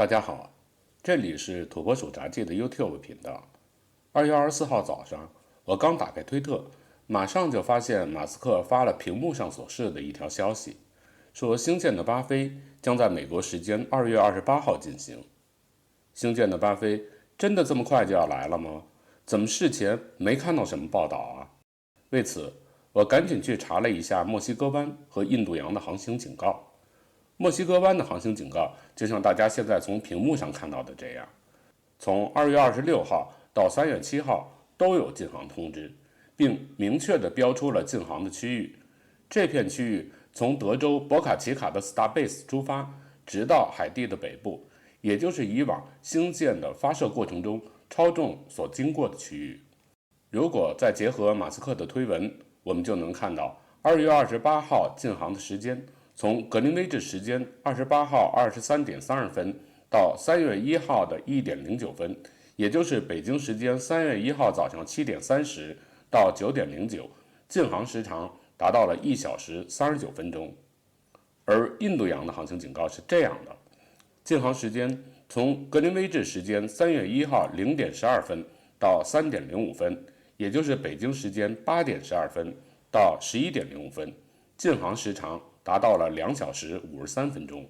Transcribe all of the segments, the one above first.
大家好，这里是土拨鼠杂技的 YouTube 频道。2月24号早上，我刚打开推特，马上就发现马斯克发了屏幕上所示的一条消息，说星舰的8飞将在美国时间2月28号进行。星舰的8飞真的这么快就要来了吗？怎么事前没看到什么报道啊？为此，我赶紧去查了一下墨西哥湾和印度洋的航行警告。墨西哥湾的航行警告就像大家现在从屏幕上看到的这样，从2月26号到3月7号都有禁航通知，并明确地标出了禁航的区域。这片区域从德州博卡奇卡的 Starbase 出发，直到海地的北部，也就是以往星舰的发射过程中超重所经过的区域。如果再结合马斯克的推文，我们就能看到2月28号禁航的时间从格林威治时间28号23点32分到3月1号的1点09分，也就是北京时间3月1号早上7点30到9点09，禁航时长达到了1小时39分钟。而印度洋的航行警告是这样的，禁航时间从格林威治时间3月1号0点12分到3点05分，也就是北京时间8点12分到11点05分，禁航时长达到了2小时53分钟。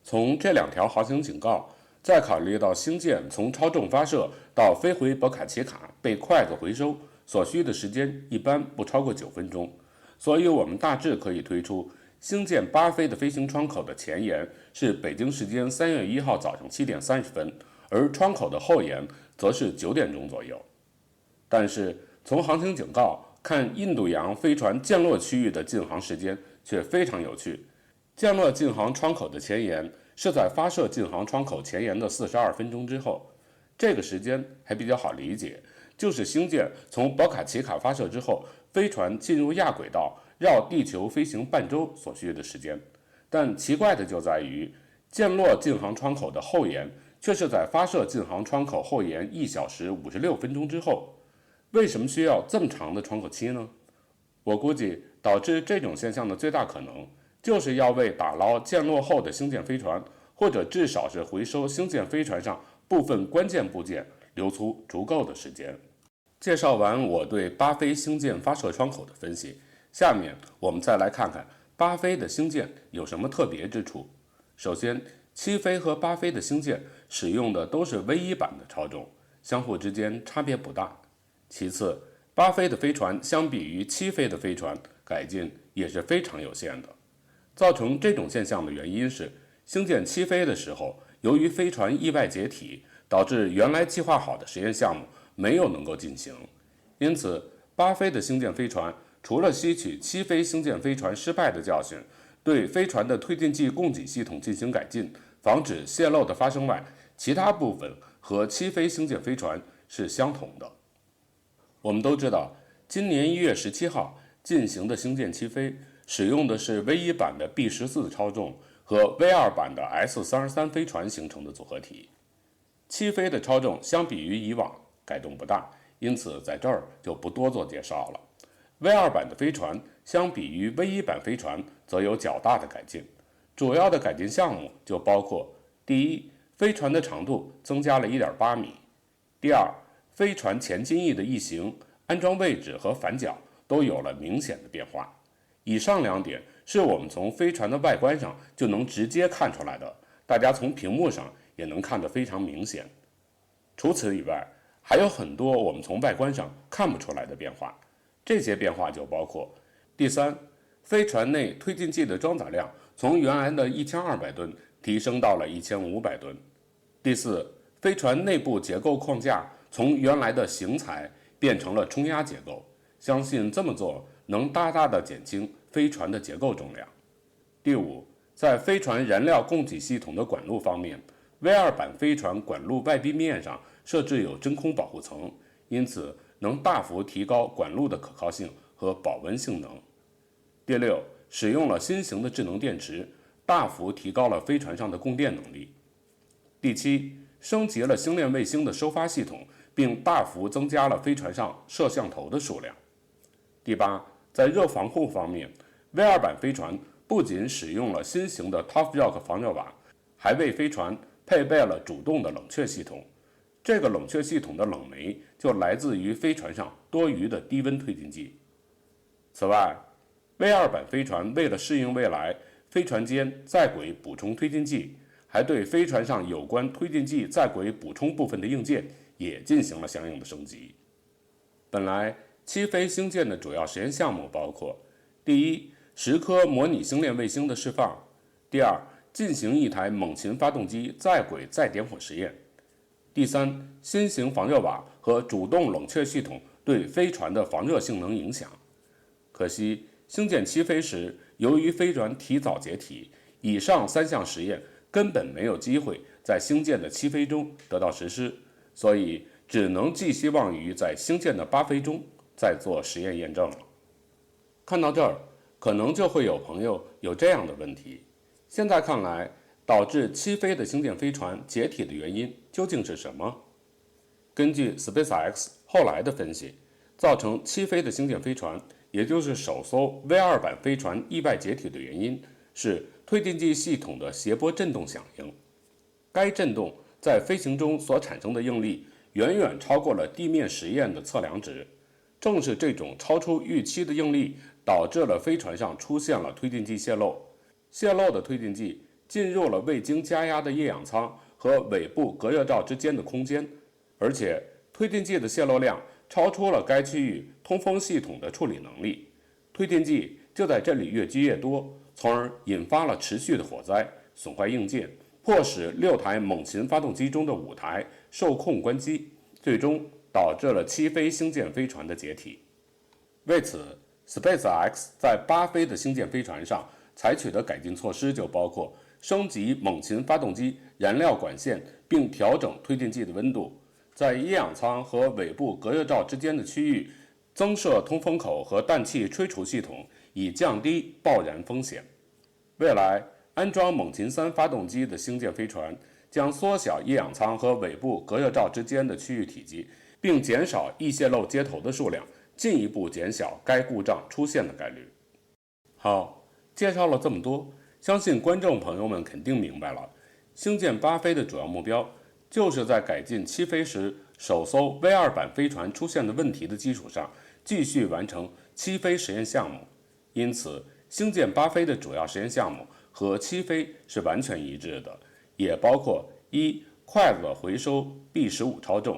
从这两条航行警告，再考虑到星舰从超重发射到飞回博卡奇卡被筷子回收所需的时间一般不超过9分钟，所以我们大致可以推出星舰8飞的飞行窗口的前沿是北京时间3月1号早上7点30分，而窗口的后沿则是9点钟左右。但是从航行警告看印度洋飞船降落区域的禁航时间却非常有趣，降落禁航窗口的前沿是在发射禁航窗口前沿的42分钟之后，这个时间还比较好理解，就是星舰从博卡奇卡发射之后，飞船进入亚轨道绕地球飞行半周所需的时间。但奇怪的就在于，降落禁航窗口的后沿却是在发射禁航窗口后沿1小时56分钟之后。为什么需要这么长的窗口期呢？我估计导致这种现象的最大可能，就是要为打捞降落后的星舰飞船，或者至少是回收星舰飞船上部分关键部件，留出足够的时间。介绍完我对8飞星舰发射窗口的分析，下面我们再来看看8飞的星舰有什么特别之处。首先，7飞和8飞的星舰使用的都是 V1 版的超重，相互之间差别不大。其次，8飞的飞船相比于7飞的飞船改进也是非常有限的。造成这种现象的原因是，星舰7飞的时候，由于飞船意外解体，导致原来计划好的实验项目没有能够进行。因此，8飞的星舰飞船除了吸取7飞星舰飞船失败的教训，对飞船的推进剂供给系统进行改进，防止泄漏的发生外，其他部分和7飞星舰飞船是相同的。我们都知道，今年1月17号进行的星舰7飞使用的是 V1 版的 B14 超重和 V2 版的 S33 飞船形成的组合体。7飞的超重相比于以往改动不大，因此在这儿就不多做介绍了。V2 版的飞船相比于 V1 版飞船则有较大的改进，主要的改进项目就包括：第一，飞船的长度增加了 1.8 米；第二，飞船前襟翼的翼型、安装位置和反角都有了明显的变化。以上两点是我们从飞船的外观上就能直接看出来的，大家从屏幕上也能看得非常明显。除此以外，还有很多我们从外观上看不出来的变化。这些变化就包括：第三，飞船内推进剂的装载量从原来的1200吨提升到了1500吨；第四，飞船内部结构框架从原来的型材变成了冲压结构，相信这么做能大大的减轻飞船的结构重量。第五，在飞船燃料供给系统的管路方面， V2 版飞船管路外壁面上设置有真空保护层，因此能大幅提高管路的可靠性和保温性能。第六，使用了新型的智能电池，大幅提高了飞船上的供电能力。第七，升级了星链卫星的收发系统，并大幅增加了飞船上摄像头的数量。第八，在热防护方面， V2 版飞船不仅使用了新型的 Top Rock 防热瓦，还为飞船配备了主动的冷却系统。这个冷却系统的冷媒就来自于飞船上多余的低温推进剂。此外， V2 版飞船为了适应未来飞船间在轨补充推进剂，还对飞船上有关推进剂在轨补充部分的硬件也进行了相应的升级。本来七飞星舰的主要实验项目包括：第一，10颗模拟星链卫星的释放；第二，进行一台猛禽发动机在轨再点火实验；第三，新型防热瓦和主动冷却系统对飞船的防热性能影响。可惜，星舰起飞时，由于飞船提早解体，以上3项实验根本没有机会在星舰的起飞中得到实施，所以只能寄希望于在星舰的8飞中再做实验验证了。看到这儿，可能就会有朋友有这样的问题：现在看来，导致起飞的星舰飞船解体的原因究竟是什么？根据 SpaceX 后来的分析，造成起飞的星舰飞船，也就是首艘 V2 版飞船意外解体的原因是推进剂系统的谐波振动响应。该振动在飞行中所产生的应力远远超过了地面实验的测量值。正是这种超出预期的应力，导致了飞船上出现了推进剂泄漏。泄漏的推进剂进入了未经加压的液氧舱和尾部隔热罩之间的空间，而且推进剂的泄漏量超出了该区域通风系统的处理能力，推进剂就在这里越积越多，从而引发了持续的火灾，损坏硬件，迫使6台猛禽发动机中的5台受控关机，最终导致了起飞星舰飞船的解体。为此， SpaceX 在8飞的星舰飞船上采取的改进措施就包括升级猛禽发动机燃料管线，并调整推进剂的温度，在液氧舱和尾部隔热罩之间的区域增设通风口和氮气吹除系统，以降低爆燃风险。未来，安装猛禽3发动机的星舰飞船将缩小液氧舱和尾部隔热罩之间的区域体积，并减少易泄漏接头的数量，进一步减小该故障出现的概率。好，介绍了这么多，相信观众朋友们肯定明白了，星舰8飞的主要目标就是在改进起飞时首艘 V2 版飞船出现的问题的基础上，继续完成起飞实验项目。因此，星舰8飞的主要实验项目和起飞是完全一致的，也包括：一、筷子回收 B15 超重；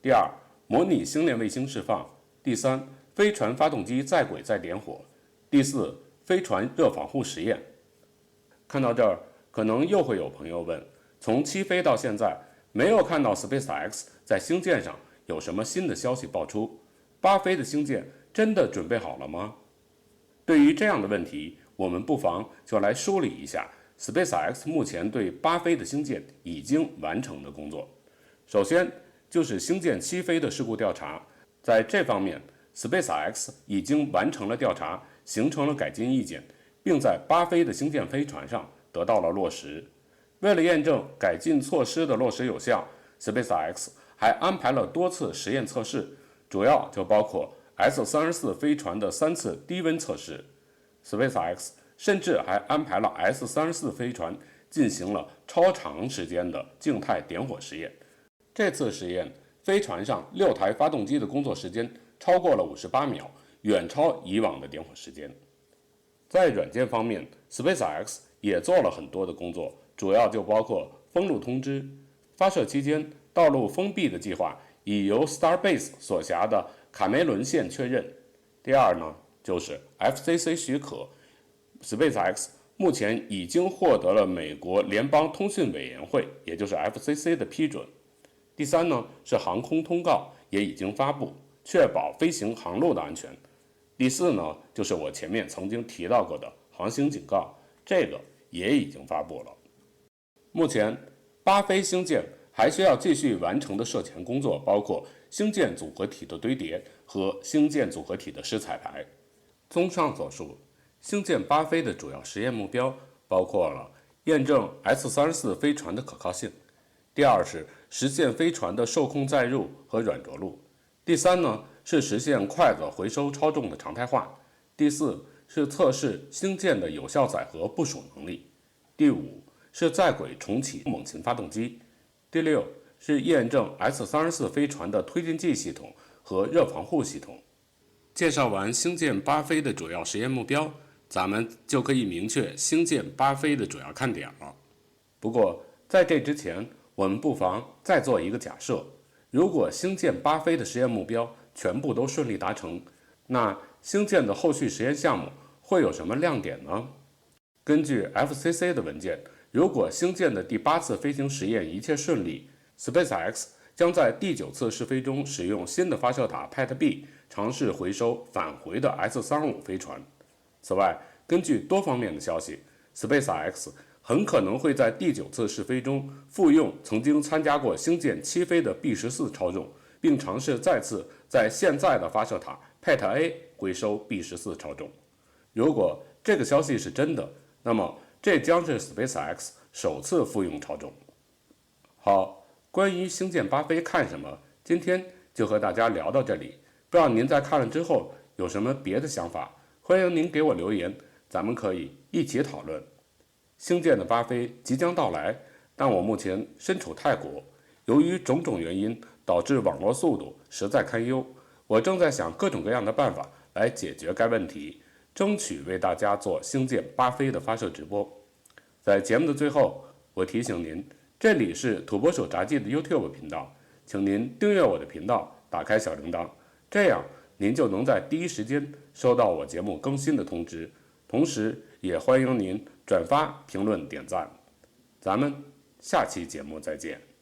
第二，模拟星链卫星释放；第三，飞船发动机在轨再点火；第四，飞船热防护实验。看到这儿，可能又会有朋友问：从起飞到现在，没有看到 SpaceX 在星舰上有什么新的消息爆出，8飞的星舰真的准备好了吗？对于这样的问题，我们不妨就来梳理一下 SpaceX 目前对8飞的星舰已经完成的工作。首先就是星舰起飞的事故调查，在这方面 SpaceX 已经完成了调查，形成了改进意见，并在8飞的星舰飞船上得到了落实。为了验证改进措施的落实有效， SpaceX 还安排了多次实验测试，主要就包括 S-34 飞船的3次低温测试。 SpaceX 甚至还安排了 S-34 飞船进行了超长时间的静态点火实验。这次实验，飞船上6台发动机的工作时间超过了58秒，远超以往的点火时间。在软件方面， SpaceX 也做了很多的工作，主要就包括封路通知。发射期间道路封闭的计划已由 Starbase 所辖的卡梅伦县确认。第二呢，就是 FCC 许可， SpaceX 目前已经获得了美国联邦通讯委员会，也就是 FCC 的批准。第三呢，是航空通告也已经发布，确保飞行航路的安全。第四呢，就是我前面曾经提到过的航行警告，这个也已经发布了。目前8飞星舰还需要继续完成的涉前工作包括星舰组合体的堆叠和星舰组合体的试彩排。综上所述，星舰8飞的主要实验目标包括了验证 S-34 飞船的可靠性，第二是实现飞船的受控载入和软着陆，第三呢是实现筷子回收超重的常态化，第四是测试星舰的有效载荷部署能力，第五是在轨重启猛禽发动机。第六是验证 S-34飞船的推进剂系统和热防护系统。介绍完星舰8飞的主要实验目标，咱们就可以明确星舰8飞的主要看点了。不过在这之前，我们不妨再做一个假设：如果星舰8飞的实验目标全部都顺利达成，那星舰的后续实验项目会有什么亮点呢？根据 FCC 的文件，如果星舰的第8次飞行实验一切顺利， SpaceX 将在第9次试飞中使用新的发射塔 PET-B 尝试回收返回的 S-35飞船。此外，根据多方面的消息， SpaceX 很可能会在第9次试飞中复用曾经参加过星舰7飞的 B-14超重，并尝试再次在现在的发射塔 PET-A 回收 B-14超重。如果这个消息是真的，那么这将是 SpaceX 首次复用超重。好，关于星舰8飞看什么，今天就和大家聊到这里。不知道您在看了之后有什么别的想法，欢迎您给我留言，咱们可以一起讨论。星舰的8飞即将到来，但我目前身处泰国，由于种种原因导致网络速度实在堪忧，我正在想各种各样的办法来解决该问题，争取为大家做星舰8飞的发射直播。在节目的最后，我提醒您，这里是土拨鼠杂技的 YouTube 频道，请您订阅我的频道，打开小铃铛，这样您就能在第一时间收到我节目更新的通知。同时也欢迎您转发、评论、点赞。咱们下期节目再见。